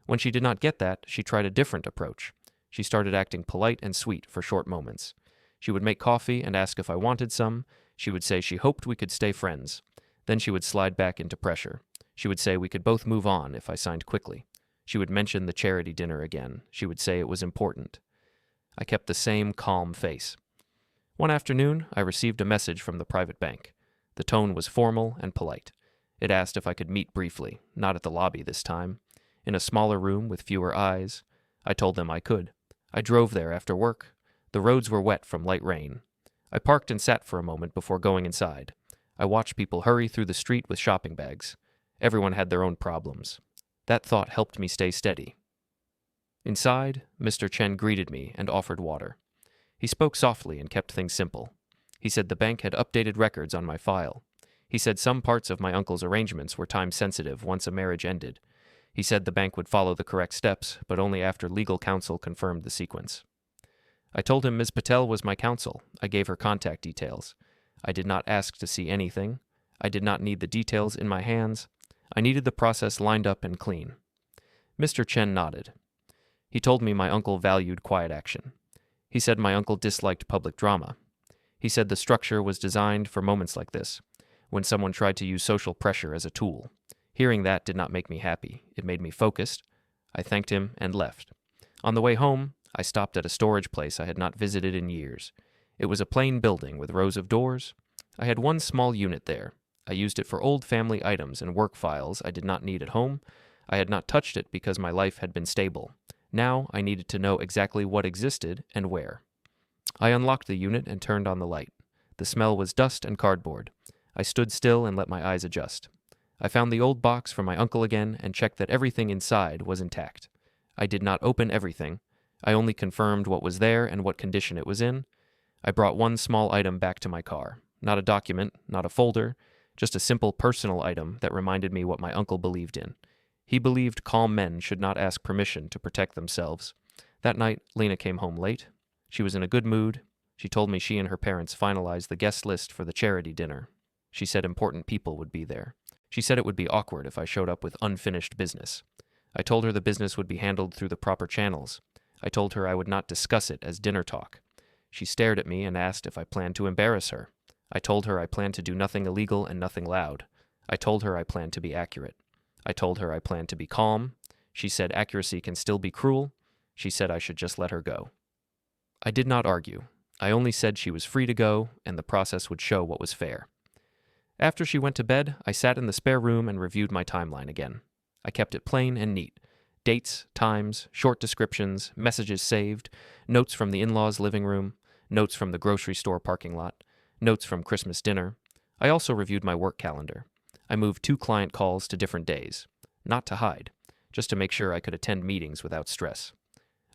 Speaker 1: When she did not get that, she tried a different approach. She started acting polite and sweet for short moments. She would make coffee and ask if I wanted some. She would say she hoped we could stay friends. Then she would slide back into pressure. She would say we could both move on if I signed quickly. She would mention the charity dinner again. She would say it was important. I kept the same calm face. One afternoon, I received a message from the private bank. The tone was formal and polite. It asked if I could meet briefly, not at the lobby this time. In a smaller room with fewer eyes. I told them I could. I drove there after work. The roads were wet from light rain. I parked and sat for a moment before going inside. I watched people hurry through the street with shopping bags. Everyone had their own problems. That thought helped me stay steady. Inside, Mr. Chen greeted me and offered water. He spoke softly and kept things simple. He said the bank had updated records on my file. He said some parts of my uncle's arrangements were time-sensitive once a marriage ended. He said the bank would follow the correct steps, but only after legal counsel confirmed the sequence. I told him Ms. Patel was my counsel. I gave her contact details. I did not ask to see anything. I did not need the details in my hands. I needed the process lined up and clean. Mr. Chen nodded. He told me my uncle valued quiet action. He said my uncle disliked public drama. He said the structure was designed for moments like this, when someone tried to use social pressure as a tool. Hearing that did not make me happy. It made me focused. I thanked him and left. On the way home, I stopped at a storage place I had not visited in years. It was a plain building with rows of doors. I had one small unit there. I used it for old family items and work files I did not need at home. I had not touched it because my life had been stable. Now I needed to know exactly what existed and where. I unlocked the unit and turned on the light. The smell was dust and cardboard. I stood still and let my eyes adjust. I found the old box from my uncle again and checked that everything inside was intact. I did not open everything. I only confirmed what was there and what condition it was in. I brought one small item back to my car. Not a document, not a folder, just a simple personal item that reminded me what my uncle believed in. He believed calm men should not ask permission to protect themselves. That night, Lena came home late. She was in a good mood. She told me she and her parents finalized the guest list for the charity dinner. She said important people would be there. She said it would be awkward if I showed up with unfinished business. I told her the business would be handled through the proper channels. I told her I would not discuss it as dinner talk. She stared at me and asked if I planned to embarrass her. I told her I planned to do nothing illegal and nothing loud. I told her I planned to be accurate. I told her I planned to be calm. She said accuracy can still be cruel. She said I should just let her go. I did not argue. I only said she was free to go, and the process would show what was fair. After she went to bed, I sat in the spare room and reviewed my timeline again. I kept it plain and neat. Dates, times, short descriptions, messages saved, notes from the in-laws' living room, notes from the grocery store parking lot, notes from Christmas dinner. I also reviewed my work calendar. I moved 2 client calls to different days. Not to hide, just to make sure I could attend meetings without stress.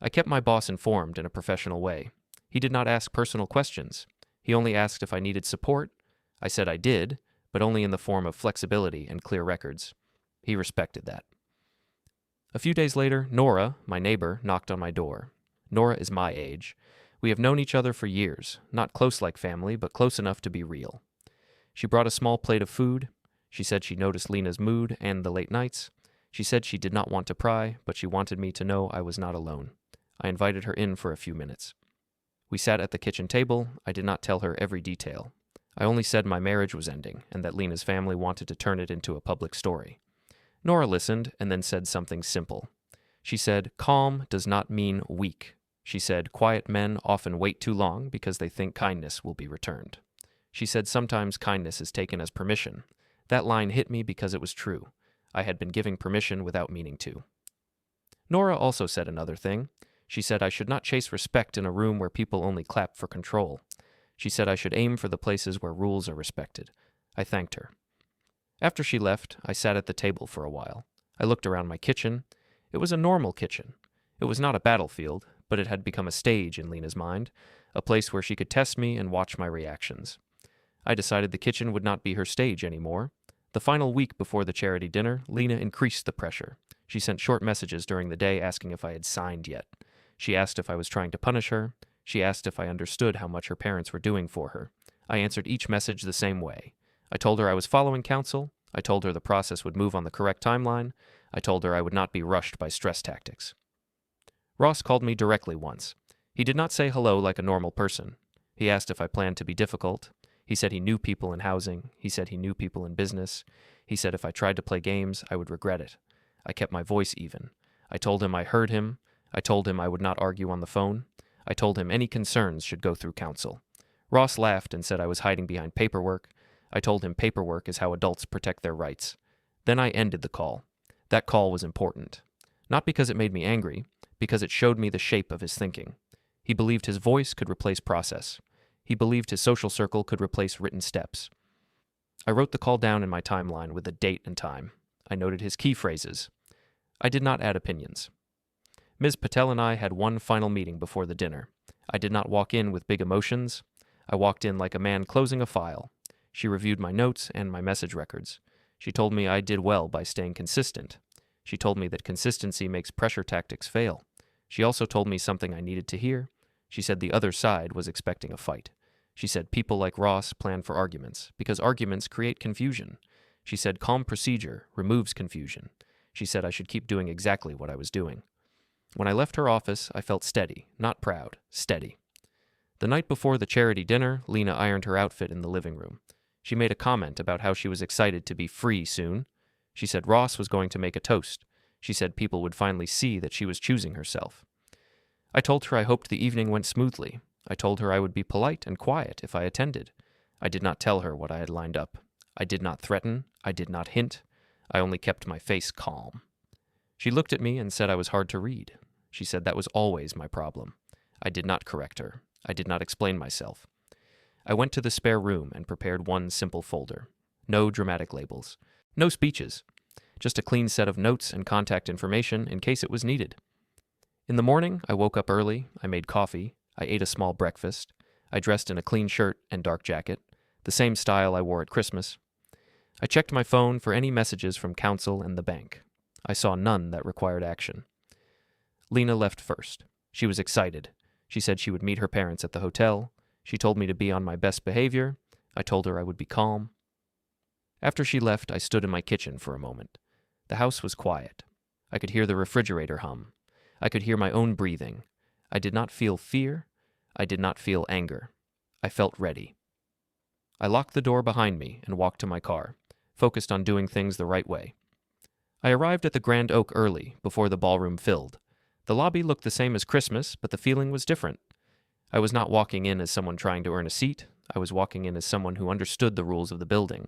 Speaker 1: I kept my boss informed in a professional way. He did not ask personal questions. He only asked if I needed support. I said I did, but only in the form of flexibility and clear records. He respected that. A few days later, Nora, my neighbor, knocked on my door. Nora is my age. We have known each other for years, not close like family, but close enough to be real. She brought a small plate of food. She said she noticed Lena's mood and the late nights. She said she did not want to pry, but she wanted me to know I was not alone. I invited her in for a few minutes. We sat at the kitchen table. I did not tell her every detail. I only said my marriage was ending and that Lena's family wanted to turn it into a public story. Nora listened and then said something simple. She said, calm does not mean weak. She said, quiet men often wait too long because they think kindness will be returned. She said sometimes kindness is taken as permission. That line hit me because it was true. I had been giving permission without meaning to. Nora also said another thing. She said I should not chase respect in a room where people only clap for control. She said I should aim for the places where rules are respected. I thanked her. After she left, I sat at the table for a while. I looked around my kitchen. It was a normal kitchen. It was not a battlefield, but it had become a stage in Lena's mind, a place where she could test me and watch my reactions. I decided the kitchen would not be her stage anymore. The final week before the charity dinner, Lena increased the pressure. She sent short messages during the day asking if I had signed yet. She asked if I was trying to punish her. She asked if I understood how much her parents were doing for her. I answered each message the same way. I told her I was following counsel. I told her the process would move on the correct timeline. I told her I would not be rushed by stress tactics. Ross called me directly once. He did not say hello like a normal person. He asked if I planned to be difficult. He said he knew people in housing. He said he knew people in business. He said if I tried to play games, I would regret it. I kept my voice even. I told him I heard him. I told him I would not argue on the phone. I told him any concerns should go through counsel. Ross laughed and said I was hiding behind paperwork. I told him paperwork is how adults protect their rights. Then I ended the call. That call was important. Not because it made me angry, because it showed me the shape of his thinking. He believed his voice could replace process. He believed his social circle could replace written steps. I wrote the call down in my timeline with a date and time. I noted his key phrases. I did not add opinions. Ms. Patel and I had one final meeting before the dinner. I did not walk in with big emotions. I walked in like a man closing a file. She reviewed my notes and my message records. She told me I did well by staying consistent. She told me that consistency makes pressure tactics fail. She also told me something I needed to hear. She said the other side was expecting a fight. She said people like Ross plan for arguments, because arguments create confusion. She said calm procedure removes confusion. She said I should keep doing exactly what I was doing. When I left her office, I felt steady, not proud, steady. The night before the charity dinner, Lena ironed her outfit in the living room. She made a comment about how she was excited to be free soon. She said Ross was going to make a toast. She said people would finally see that she was choosing herself. I told her I hoped the evening went smoothly. I told her I would be polite and quiet if I attended. I did not tell her what I had lined up. I did not threaten. I did not hint. I only kept my face calm. She looked at me and said I was hard to read. She said that was always my problem. I did not correct her. I did not explain myself. I went to the spare room and prepared one simple folder. No dramatic labels. No speeches, just a clean set of notes and contact information in case it was needed. In the morning, I woke up early, I made coffee, I ate a small breakfast, I dressed in a clean shirt and dark jacket, the same style I wore at Christmas. I checked my phone for any messages from council and the bank. I saw none that required action. Lena left first. She was excited. She said she would meet her parents at the hotel. She told me to be on my best behavior. I told her I would be calm. After she left, I stood in my kitchen for a moment. The house was quiet. I could hear the refrigerator hum. I could hear my own breathing. I did not feel fear. I did not feel anger. I felt ready. I locked the door behind me and walked to my car, focused on doing things the right way. I arrived at the Grand Oak early, before the ballroom filled. The lobby looked the same as Christmas, but the feeling was different. I was not walking in as someone trying to earn a seat. I was walking in as someone who understood the rules of the building.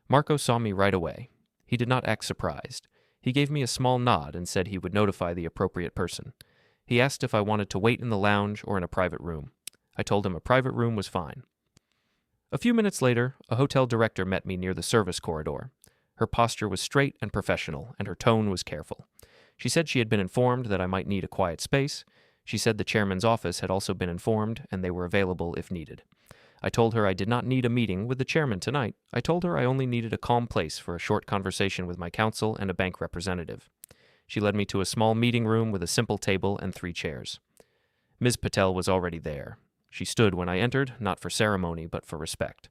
Speaker 1: Marco saw me right away. He did not act surprised. He gave me a small nod and said he would notify the appropriate person. He asked if I wanted to wait in the lounge or in a private room. I told him a private room was fine. A few minutes later, a hotel director met me near the service corridor. Her posture was straight and professional, and her tone was careful. She said she had been informed that I might need a quiet space. She said the chairman's office had also been informed, and they were available if needed. I told her I did not need a meeting with the chairman tonight. I told her I only needed a calm place for a short conversation with my counsel and a bank representative. She led me to a small meeting room with a simple table and 3 chairs. Ms. Patel was already there. She stood when I entered, not for ceremony, but for respect.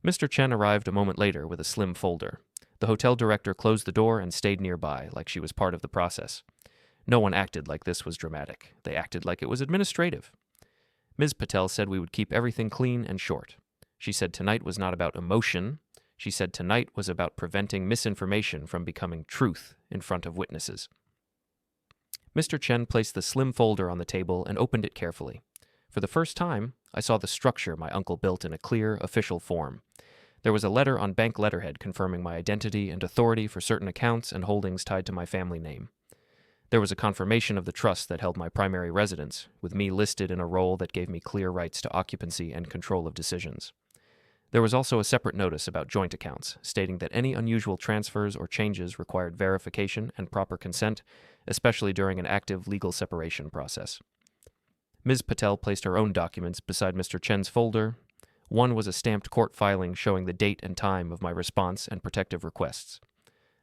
Speaker 1: Mr. Chen arrived a moment later with a slim folder. The hotel director closed the door and stayed nearby, like she was part of the process. No one acted like this was dramatic. They acted like it was administrative. Ms. Patel said we would keep everything clean and short. She said tonight was not about emotion. She said tonight was about preventing misinformation from becoming truth in front of witnesses. Mr. Chen placed the slim folder on the table and opened it carefully. For the first time, I saw the structure my uncle built in a clear, official form. There was a letter on bank letterhead confirming my identity and authority for certain accounts and holdings tied to my family name. There was a confirmation of the trust that held my primary residence, with me listed in a role that gave me clear rights to occupancy and control of decisions. There was also a separate notice about joint accounts, stating that any unusual transfers or changes required verification and proper consent, especially during an active legal separation process. Ms. Patel placed her own documents beside Mr. Chen's folder. One was a stamped court filing showing the date and time of my response and protective requests.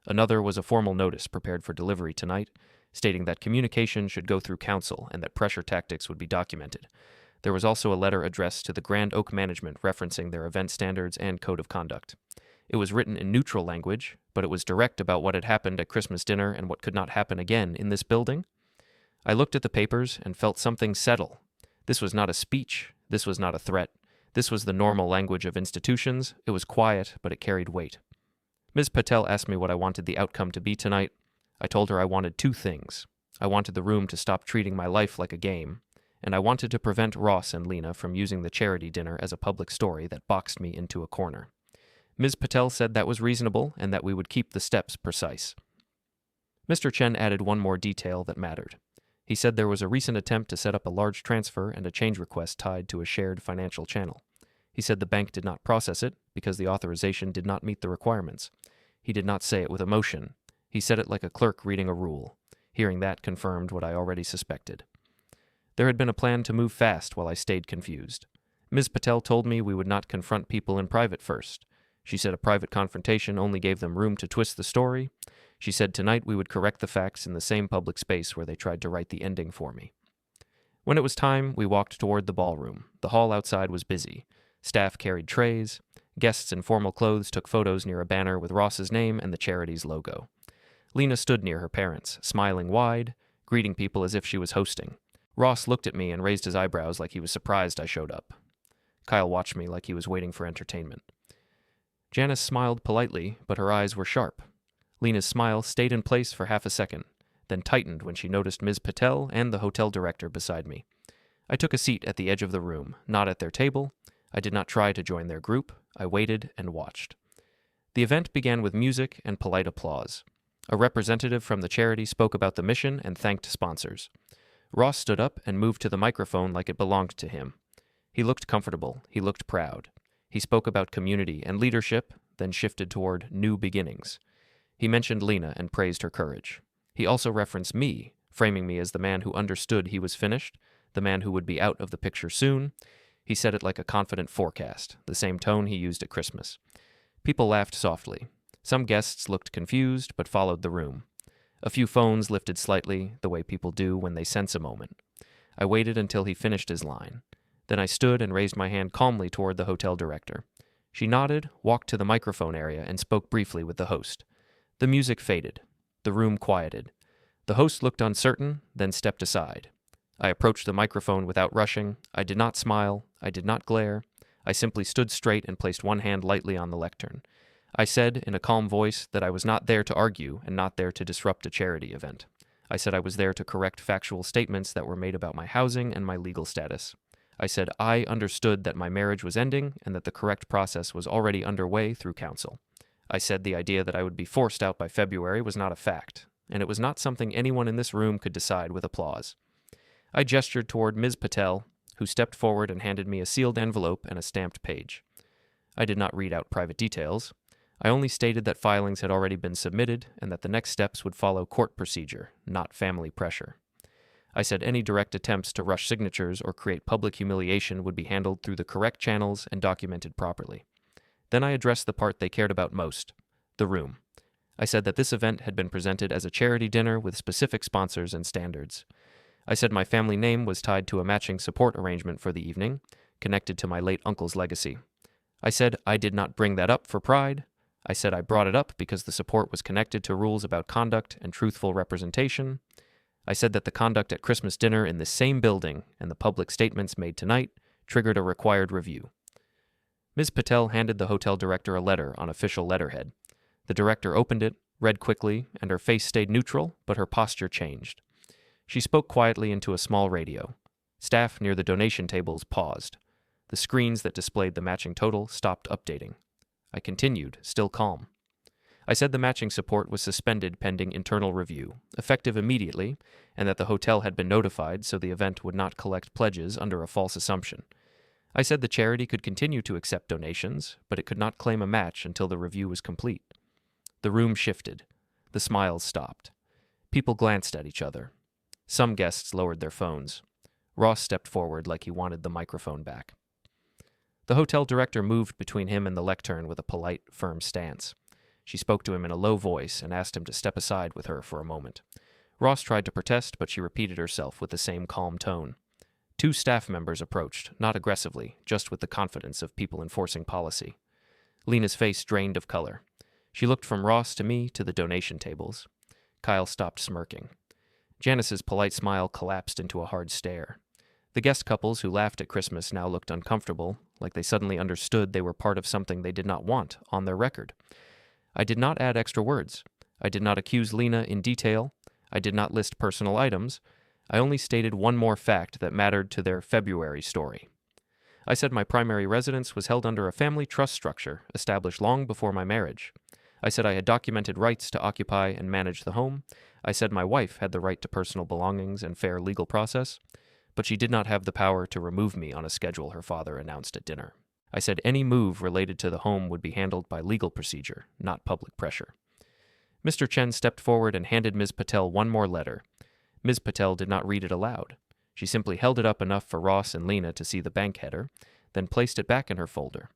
Speaker 1: Another was a formal notice prepared for delivery tonight, stating that communication should go through counsel and that pressure tactics would be documented. There was also a letter addressed to the Grand Oak management referencing their event standards and code of conduct. It was written in neutral language, but it was direct about what had happened at Christmas dinner and what could not happen again in this building. I looked at the papers and felt something settle. This was not a speech. This was not a threat. This was the normal language of institutions. It was quiet, but it carried weight. Ms. Patel asked me what I wanted the outcome to be tonight. I told her I wanted 2 things. I wanted the room to stop treating my life like a game, and I wanted to prevent Ross and Lena from using the charity dinner as a public story that boxed me into a corner. Ms. Patel said that was reasonable and that we would keep the steps precise. Mr. Chen added one more detail that mattered. He said there was a recent attempt to set up a large transfer and a change request tied to a shared financial channel. He said the bank did not process it because the authorization did not meet the requirements. He did not say it with emotion. He said it like a clerk reading a rule. Hearing that confirmed what I already suspected. There had been a plan to move fast while I stayed confused. Ms. Patel told me we would not confront people in private first. She said a private confrontation only gave them room to twist the story. She said tonight we would correct the facts in the same public space where they tried to write the ending for me. When it was time, we walked toward the ballroom. The hall outside was busy. Staff carried trays. Guests in formal clothes took photos near a banner with Ross's name and the charity's logo. Lena stood near her parents, smiling wide, greeting people as if she was hosting. Ross looked at me and raised his eyebrows like he was surprised I showed up. Kyle watched me like he was waiting for entertainment. Janice smiled politely, but her eyes were sharp. Lena's smile stayed in place for half a second, then tightened when she noticed Ms. Patel and the hotel director beside me. I took a seat at the edge of the room, not at their table. I did not try to join their group. I waited and watched. The event began with music and polite applause. A representative from the charity spoke about the mission and thanked sponsors. Ross stood up and moved to the microphone like it belonged to him. He looked comfortable. He looked proud. He spoke about community and leadership, then shifted toward new beginnings. He mentioned Lena and praised her courage. He also referenced me, framing me as the man who understood he was finished, the man who would be out of the picture soon. He said it like a confident forecast, the same tone he used at Christmas. People laughed softly. Some guests looked confused, but followed the room. A few phones lifted slightly, the way people do when they sense a moment. I waited until he finished his line. Then I stood and raised my hand calmly toward the hotel director. She nodded, walked to the microphone area, and spoke briefly with the host. The music faded. The room quieted. The host looked uncertain, then stepped aside. I approached the microphone without rushing. I did not smile. I did not glare. I simply stood straight and placed one hand lightly on the lectern. I said, in a calm voice, that I was not there to argue and not there to disrupt a charity event. I said I was there to correct factual statements that were made about my housing and my legal status. I said I understood that my marriage was ending and that the correct process was already underway through counsel. I said the idea that I would be forced out by February was not a fact, and it was not something anyone in this room could decide with applause. I gestured toward Ms. Patel, who stepped forward and handed me a sealed envelope and a stamped page. I did not read out private details. I only stated that filings had already been submitted and that the next steps would follow court procedure, not family pressure. I said any direct attempts to rush signatures or create public humiliation would be handled through the correct channels and documented properly. Then I addressed the part they cared about most, the room. I said that this event had been presented as a charity dinner with specific sponsors and standards. I said my family name was tied to a matching support arrangement for the evening, connected to my late uncle's legacy. I said I did not bring that up for pride. I said I brought it up because the support was connected to rules about conduct and truthful representation. I said that the conduct at Christmas dinner in this same building and the public statements made tonight triggered a required review. Ms. Patel handed the hotel director a letter on official letterhead. The director opened it, read quickly, and her face stayed neutral, but her posture changed. She spoke quietly into a small radio. Staff near the donation tables paused. The screens that displayed the matching total stopped updating. I continued, still calm. I said the matching support was suspended pending internal review, effective immediately, and that the hotel had been notified so the event would not collect pledges under a false assumption. I said the charity could continue to accept donations, but it could not claim a match until the review was complete. The room shifted. The smiles stopped. People glanced at each other. Some guests lowered their phones. Ross stepped forward like he wanted the microphone back. The hotel director moved between him and the lectern with a polite, firm stance. She spoke to him in a low voice and asked him to step aside with her for a moment. Ross tried to protest, but she repeated herself with the same calm tone. 2 staff members approached, not aggressively, just with the confidence of people enforcing policy. Lena's face drained of color. She looked from Ross to me to the donation tables. Kyle stopped smirking. Janice's polite smile collapsed into a hard stare. The guest couples who laughed at Christmas now looked uncomfortable, like they suddenly understood they were part of something they did not want on their record. I did not add extra words. I did not accuse Lena in detail. I did not list personal items. I only stated one more fact that mattered to their February story. I said my primary residence was held under a family trust structure established long before my marriage. I said I had documented rights to occupy and manage the home. I said my wife had the right to personal belongings and fair legal process, but she did not have the power to remove me on a schedule her father announced at dinner. I said any move related to the home would be handled by legal procedure, not public pressure. Mr. Chen stepped forward and handed Ms. Patel one more letter. Ms. Patel did not read it aloud. She simply held it up enough for Ross and Lena to see the bank header, then placed it back in her folder.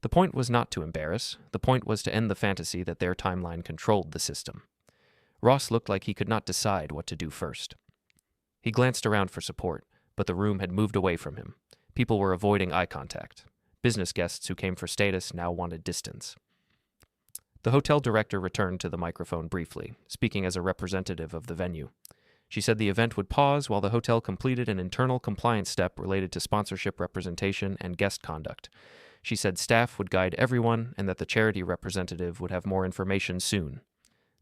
Speaker 1: The point was not to embarrass. The point was to end the fantasy that their timeline controlled the system. Ross looked like he could not decide what to do first. He glanced around for support, but the room had moved away from him. People were avoiding eye contact. Business guests who came for status now wanted distance. The hotel director returned to the microphone briefly, speaking as a representative of the venue. She said the event would pause while the hotel completed an internal compliance step related to sponsorship representation and guest conduct. She said staff would guide everyone and that the charity representative would have more information soon.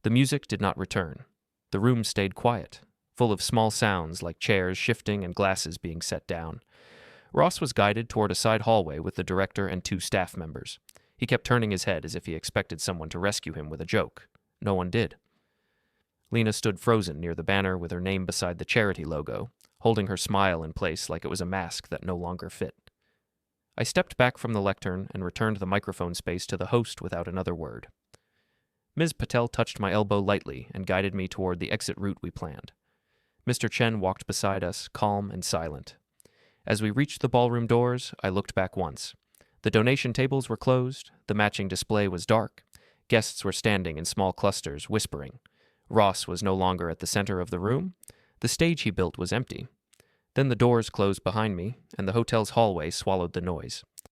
Speaker 1: The music did not return. The room stayed quiet, full of small sounds like chairs shifting and glasses being set down. Ross was guided toward a side hallway with the director and 2 staff members. He kept turning his head as if he expected someone to rescue him with a joke. No one did. Lena stood frozen near the banner with her name beside the charity logo, holding her smile in place like it was a mask that no longer fit. I stepped back from the lectern and returned the microphone space to the host without another word. Ms. Patel touched my elbow lightly and guided me toward the exit route we planned. Mr. Chen walked beside us, calm and silent. As we reached the ballroom doors, I looked back once. The donation tables were closed, the matching display was dark, guests were standing in small clusters, whispering. Ross was no longer at the center of the room. The stage he built was empty. Then the doors closed behind me, and the hotel's hallway swallowed the noise.